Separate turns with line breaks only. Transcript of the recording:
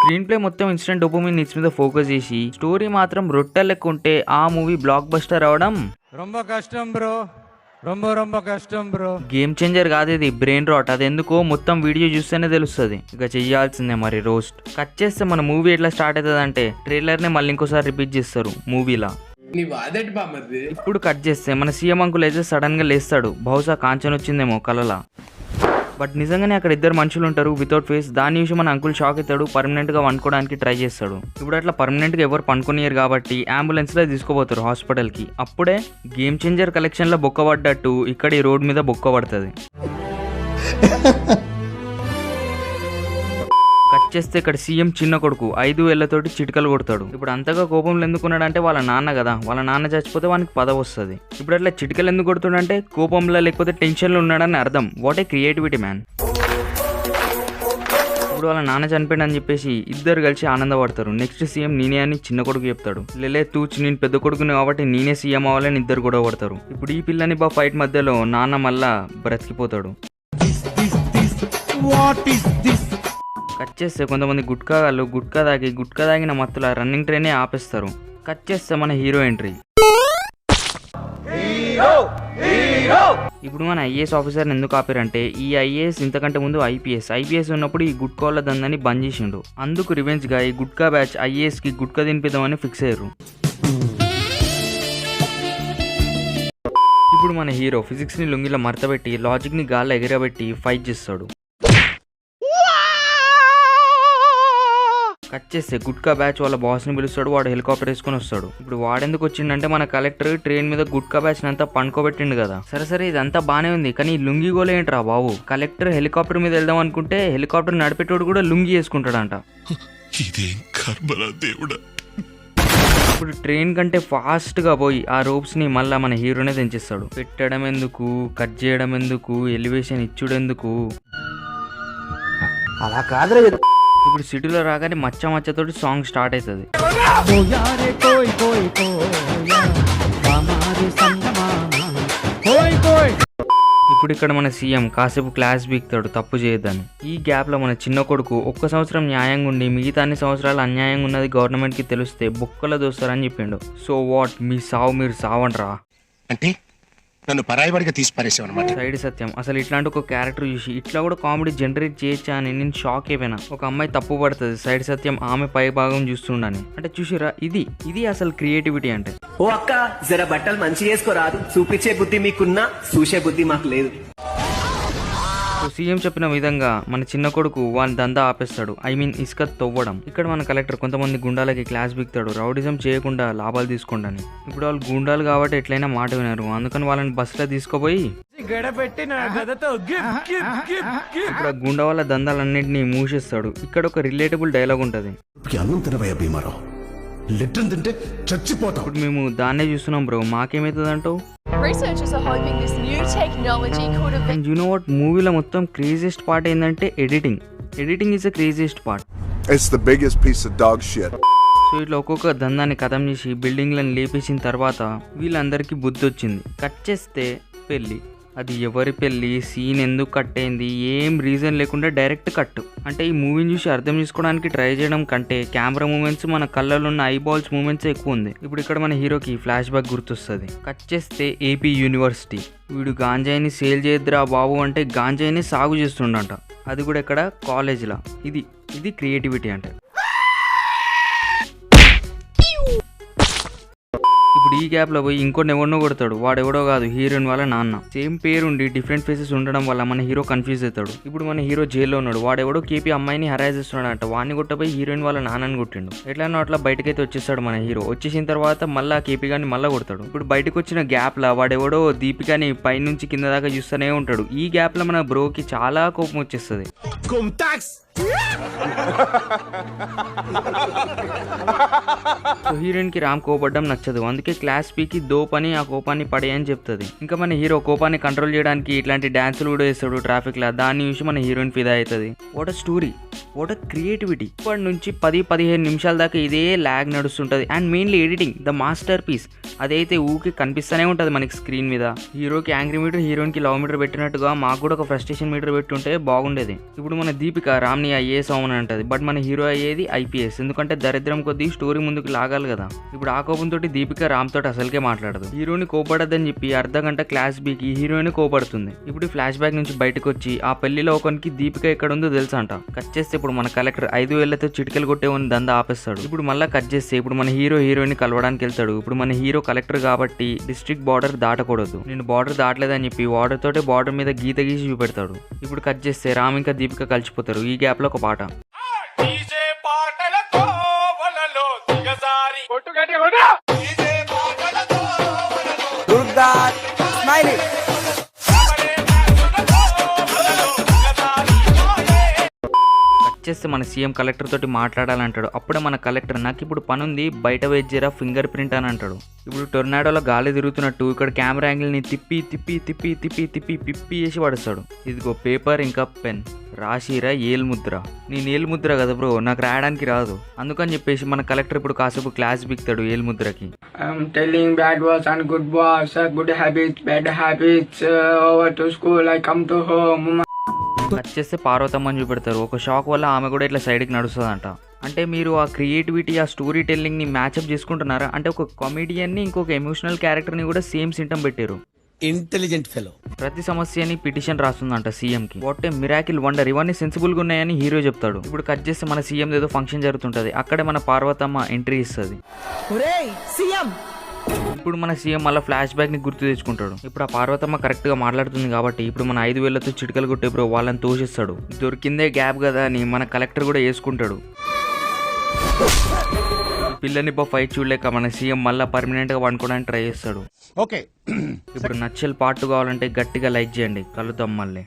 Screen play మొత్తం instant dopamine needs మీద focus చేసి స్టోరీ మాత్రం రొట్టె లెక్క ఉంటే ఆ మూవీ బ్లాక్ బస్టర్ అవడం
ரொம்ப కష్టం బ్రో, ரொம்ப కష్టం బ్రో.
గేమ్ చేంజర్ కాదు ఇది, బ్రెయిన్ రాట్. అది ఎందుకో మొత్తం వీడియో చూస్తేనే తెలుస్తుంది. ఇక చెయ్యాల్సిందే మరి రోస్ట్. కట్ చేస్తే మన మూవీ ఎట్లా స్టార్ట్ అవుతుంది అంటే ట్రైలర్ నే మళ్ళీ ఇంకోసారి రిపీట్ చేస్తారు మూవీలా. ఇప్పుడు కట్ చేస్తే మన సీఎం అంకుల్ అయితే సడన్ గా లేస్తాడు. బహుశా కాంచన్ వచ్చిందేమో కలలా. బట్ నిజంగానే అక్కడ ఇద్దరు మనుషులు ఉంటారు వితౌట్ ఫేస్. దాని విషయం మన అంకుల్ షాక్ అవుతాడు. పర్మనెంట్ గా వండుకోవడానికి ట్రై చేస్తాడు. ఇప్పుడు అట్లా పర్మనెంట్ గా ఎవరు పనుకోనియరు కాబట్టి అంబులెన్స్ లో తీసుకోపోతారు హాస్పిటల్ కి. అప్పుడే గేమ్ చేంజర్ కలెక్షన్ లో బొక్క పడ్డట్టు ఇక్కడ ఈ రోడ్ మీద బొక్క పడుతుంది. కట్ చేస్తే ఇక్కడ సీఎం చిన్న కొడుకు 5 ఏళ్లతోటి చిటికలు కొడతాడు. ఇప్పుడు అంతగా కోపంలో ఎందుకున్నాడంటే వాళ్ళ నాన్న కదా, వాళ్ళ నాన్న చచ్చిపోతే వానికి పదవి వస్తుంది. ఇప్పుడు అట్లా చిటికలు ఎందుకు కొడుతున్నాడంటే కోపంలో లేకపోతే టెన్షన్లో ఉన్నాడని అర్థం. What a creativity man. ఇప్పుడు వాళ్ళ నాన్న చనిపోయాడని చెప్పేసి ఇద్దరు కలిసి ఆనందపడతారు. నెక్స్ట్ సీఎం నేనే అని చిన్న కొడుకు చెప్తాడు. లేలే తూచి నేను పెద్ద కొడుకుని కాబట్టి నేనే సీఎం అవ్వాలని ఇద్దరు గొడవ పడతారు. ఇప్పుడు ఈ పిల్లని ఫైట్ మధ్యలో నాన్న మళ్ళా బ్రతికిపోతాడు. కట్ చేస్తే కొంతమంది గుట్కా తాగిన మత్తుల రన్నింగ్ ట్రైనే ఆపేస్తారు. కట్ చేస్తే మన హీరో ఎంట్రీ. ఇప్పుడు మన ఐఏఎస్ ఆఫీసర్ ఎందుకు ఆపారంటే ఈ ఐఏఎస్ ఇంతకంటే ముందు ఐపీఎస్ ఉన్నప్పుడు ఈ గుట్కాల దందని బంద్ చేసిండు. అందుకు రివెంజ్ గా ఈ గుట్కా బ్యాచ్ ఐఏఎస్ కి గుట్కా తినిపిద్దామని ఫిక్స్ అయ్యారు. ఇప్పుడు మన హీరో ఫిజిక్స్ ని లుంగిలో మరతబెట్టి లాజిక్ ని గాల్లో ఎగరబెట్టి ఫైట్ చేస్తాడు. కట్ చేస్తే గుట్కా బ్యాచ్ వాళ్ళ బాస్ ని పిలుస్తాడు. వాడు హెలికాప్టర్ వేసుకొని వస్తాడు. ఇప్పుడు వాడెందుకు వచ్చిండంటే మన కలెక్టర్ ట్రైన్ మీద గుట్కా బ్యాచ్ అంతా పండుకోబెట్టిండు కదా. సరే ఇదంతా బానే ఉంది, కానీ లుంగి గోలే ఏంట్రా బాబు. కలెక్టర్ హెలికాప్టర్ మీద వెళ్దాం అనుకుంటే హెలికాప్టర్ నడిపేటోడు కూడా లుంగి వేసుకుంటాడంట. ఇప్పుడు ట్రైన్ కంటే ఫాస్ట్ గా పోయి ఆ రోప్స్ ని మళ్ళా మన హీరోనే తెంచేస్తాడు. పెట్టడం ఎందుకు, కట్ చేయడం ఎందుకు, ఎలివేషన్ ఇచ్చుడెందుకు.
అలా కాదురా.
ఇప్పుడు సిటీలో రాగానే మచ్చతోటి సాంగ్ స్టార్ట్ అవుతుంది. ఇప్పుడు ఇక్కడ మన సీఎం కాసేపు క్లాస్ బీక్తాడు తప్పు చేయొద్దని. ఈ గ్యాప్ లో మన చిన్న కొడుకు 1 సంవత్సరం న్యాయంగా ఉండి మిగతా అన్ని సంవత్సరాలు అన్యాయంగా ఉన్నది గవర్నమెంట్ కి తెలిస్తే బొక్కలో దోస్తారని చెప్పిండు. సో వాట్, మీ సావు మీరు సావండ్రా
అంటే నన్ను పరాయివాడిగా తీసి పారేసావు అన్నమాట.
సైడ్ సత్యం. అసలు ఇట్లాంటి ఒక క్యారెక్టర్ చూసి ఇట్లా కూడా కామెడీ జనరేట్ చేయొచ్చా అని నేను షాక్ అయిపోయినా. ఒక అమ్మాయి తప్పు పడుతుంది, సైడ్ సత్యం ఆమె పై భాగం చూస్తుండని. అంటే చూసిరా, ఇది అసలు క్రియేటివిటీ అంటే.
ఓ అక్క, జర బట్టలు మంచి చేసుకోరాదు. చూపించే బుద్ధి మీకున్నా, చూసే బుద్ధి మాకు లేదు.
సీఎం చెప్పిన విధంగా మన చిన్న కొడుకు వాని దందా ఆపేస్తాడు. ఇసుక తవ్వడం. ఇక్కడ మన కలెక్టర్ కొంతమంది గుండాలకి క్లాస్ బిక్తాడు, రౌడిజం చేయకుండా లాభాలు తీసుకోండి. ఇప్పుడు వాళ్ళు గుండాలు కాబట్టి ఎట్లయినా మాట వినరు. అందుకని వాళ్ళని బస్సులో తీసుకుపోయి ఇప్పుడు ఆ గుండా వాళ్ళ దందాలన్నింటినీ మూసేస్తాడు. ఇక్కడ ఒక రిలేటబుల్ డైలాగ్ ఉంటది. ఇప్పుడు మేము దాన్నే చూస్తున్నాం బ్రో, మాకేమవుతుంది అంటావు.
Researchers are hoping this new technology could have been...
And you know what, మూవీలో మొత్తం క్రేజియస్ట్ పార్ట్ ఏంటంటే editing is the craziest part.
It's the biggest piece of dog shit.
So ఇట్లా ఒక్కొక్క దందాన్ని ఖతం చేసి బిల్డింగ్లను లేపేసిన తర్వాత వీళ్ళందరికీ బుద్ధి వచ్చింది. కట్ చేస్తే పెళ్ళి. అది ఎవరి పెళ్ళి, సీన్ ఎందుకు కట్ అయింది, ఏం రీజన్ లేకుండా డైరెక్ట్ కట్. అంటే ఈ మూవీని చూసి అర్థం చేసుకోవడానికి ట్రై చేయడం కంటే కెమెరా మూమెంట్స్, మన కళ్ళలో ఉన్న ఐబాల్స్ మూమెంట్స్ ఎక్కువ ఉంది. ఇప్పుడు ఇక్కడ మన హీరోకి ఫ్లాష్ బ్యాక్ గుర్తొస్తుంది. కట్ చేస్తే ఏపీ యూనివర్సిటీ. వీడు గాంజాయిని సేల్ చేయద్దురా బాబు అంటే గాంజాయిని సాగు చేస్తుండంట. అది కూడా ఇక్కడ కాలేజ్లా. ఇది క్రియేటివిటీ అంటే. ఇప్పుడు ఈ గ్యాప్ లో పోయి ఇంకోటి ఎవరినో కొడతాడు. వాడెవడో కాదు, హీరోయిన్ వాళ్ళ నాన్న. సేమ్ పేరుండి డిఫరెంట్ ఫేసెస్ ఉండడం వల్ల మన హీరో కన్ఫ్యూజ్ అవుతాడు. ఇప్పుడు మన హీరో జైల్లో ఉన్నాడు. వాడెవడో కేపీ అమ్మాయిని హరాజ్ చేస్తున్నాడంట. వాడిని కొట్టపోయి హీరోయిన్ వాళ్ళ నాన్నని కొట్టిండు. ఎట్లా అట్లా బయటకైతే వచ్చేస్తాడు మన హీరో. వచ్చేసిన తర్వాత మళ్ళా కేపీ గాని మళ్ళా కొడతాడు. ఇప్పుడు బయటకు వచ్చిన గ్యాప్ లా వాడెవడో దీపికాని పైనుంచి కింద దాకా చూస్తూనే ఉంటాడు. ఈ గ్యాప్ లో మన బ్రోకి చాలా కోపం వచ్చేస్తుంది. హీరోయిన్ కి రామ్ కోపడ్డం నచ్చదు. అందుకే క్లాస్ పీకి దోపని ఆ కోపాన్ని పడే అని చెప్తుంది. ఇంకా మన హీరో కోపాన్ని కంట్రోల్ చేయడానికి ఇట్లాంటి డాన్సులు కూడా వేస్తాడు ట్రాఫిక్ లా. దాన్ని చూసి మన హీరోయిన్ ఫిదా అవుతుంది. What a story. What creativity. ఇప్పటి నుంచి 10-15 నిమిషాల దాకా ఇదే ల్యాగ్ నడుస్తుంటది. And mainly editing the master piece. అదైతే ఊకి కనిపిస్తూనే ఉంటది మనకి స్క్రీన్ మీద. హీరోకి యాంగ్రీ మీటర్, హీరోయిన్కి లవ్ మీటర్ పెట్టినట్టుగా మాకు కూడా ఒక ఫ్రస్ట్రేషన్ మీటర్ పెట్టుంటే బాగుండేది. ఇప్పుడు మన దీపిక రామ్ని ఐఏఎస్ అవ్వని అంటది, బట్ మన హీరో అయ్యేది ఐపీఎస్. ఎందుకంటే దరిద్రం కొద్దీ స్టోరీ ముందుకు లాగాలి కదా. ఇప్పుడు ఆ కోపంతో దీపిక రామ్ తోటి అసలుకే మాట్లాడదు. హీరోని కోపడద్దని చెప్పి అర్ధగంట క్లాస్ బీకి హీరోయిన్ కోపడుతుంది. ఇప్పుడు ఫ్లాష్ బ్యాక్ నుంచి బయటకు వచ్చి ఆ పెళ్లిలో ఒకరికి దీపిక ఎక్కడ ఉందో తెలుసా అంట. కట్ చేస్తే ఇప్పుడు మన కలెక్టర్ 5,000తో చిటికలు కొట్టేవని దందా ఆపేస్తాడు. ఇప్పుడు మళ్ళీ కట్ చేస్తే ఇప్పుడు మన హీరో హీరోయిన్ కలవడానికి వెళ్తాడు. ఇప్పుడు మన హీరో కలెక్టర్ కాబట్టి డిస్ట్రిక్ట్ బార్డర్ దాటకూడదు, నేను బార్డర్ దాటలేదని చెప్పి వాటర్ తోటే బార్డర్ మీద గీత గీసి చూపెడతాడు. ఇప్పుడు కట్ చేస్తే రామ్ ఇంకా దీపిక కలిసిపోతారు. ఈ గ్యాప్ లో ఒక పాట. చేస్తే మన సీఎం కలెక్టర్ తోటి మాట్లాడాలంటాడు. అప్పుడే మన కలెక్టర్ నాకు ఇప్పుడు పని ఉంది, బయట వెయిట్ చేయరా, ఫింగర్ ప్రింట్ అని అంటాడు. ఇప్పుడు టొర్నాడోలో గాలి తిరుగుతున్నట్టు ఇక్కడ కెమెరా యాంగిల్ని తిప్పి తిప్పి తిప్పి తిప్పి తిప్పి పిప్పి చేసి పడేస్తాడు. ఇదిగో పేపర్ ఇంకా పెన్, రాసిరా ఏలు ముద్ర. నేను ఏలు ముద్ర కదా బ్రో, నాకు రాయడానికి రాదు. అందుకని చెప్పేసి మన కలెక్టర్ ఇప్పుడు కాసేపు క్లాస్ బిక్తాడు ఏలు ముద్రకి.
I'm telling bad words and good words, good habits, bad habits, over to school, I come to home.
Cut చేస్తే పార్వతమ్మని చూపెడతారు. ఒక షాక్ వల్ల ఆమె కూడా ఇట్లా సైడ్కి నడుస్తుందంట. అంటే మీరు ఆ క్రియేటివిటీ, ఆ స్టోరీ టెల్లింగ్ని మ్యాచ్అప్ చేసుకుంటున్నారా? అంటే ఒక కామెడియన్ని ఇంకొక ఎమోషనల్ క్యారెక్టర్ని కూడా సేమ్ సింటమ్ పెట్టారు.
Intelligent fellow.
ప్రతి సమస్యని పిటిషన్ రాస్తుందంట సీఎం కి. వాట్ ఏ మిరాకిల్ వండర్, ఇవన్నీ సెన్సిబుల్ గా ఉన్నాయని హీరో చెప్తాడు. ఇప్పుడు కట్ చేస్తే మన సీఎం ఏదో ఫంక్షన్ జరుగుతుంటది. అక్కడే మన పార్వతమ్మ ఎంట్రీ ఇస్తుంది. ఇప్పుడు మన సీఎం మళ్ళీ ఫ్లాష్ బ్యాక్ ని గుర్తు తెచ్చుకుంటాడు. ఇప్పుడు ఆ పార్వతమ్మ కరెక్ట్ గా మాట్లాడుతుంది కాబట్టి ఇప్పుడు మన 5,000తో చిటికలు కొట్టే బ్రో వాళ్ళని తోసిస్తాడు. దొరికిందే గ్యాప్ కదా అని మన కలెక్టర్ కూడా వేసుకుంటాడు. పిల్లని ఫైట్ చూడలేక మన సీఎం మళ్ళీ పర్మనెంట్ గా వండుకోవడానికి ట్రై చేస్తాడు.
ఓకే
ఇప్పుడు నచ్చల్ పార్ట్ కావాలంటే గట్టిగా లైక్ చేయండి. కలుద్దాం మళ్ళీ.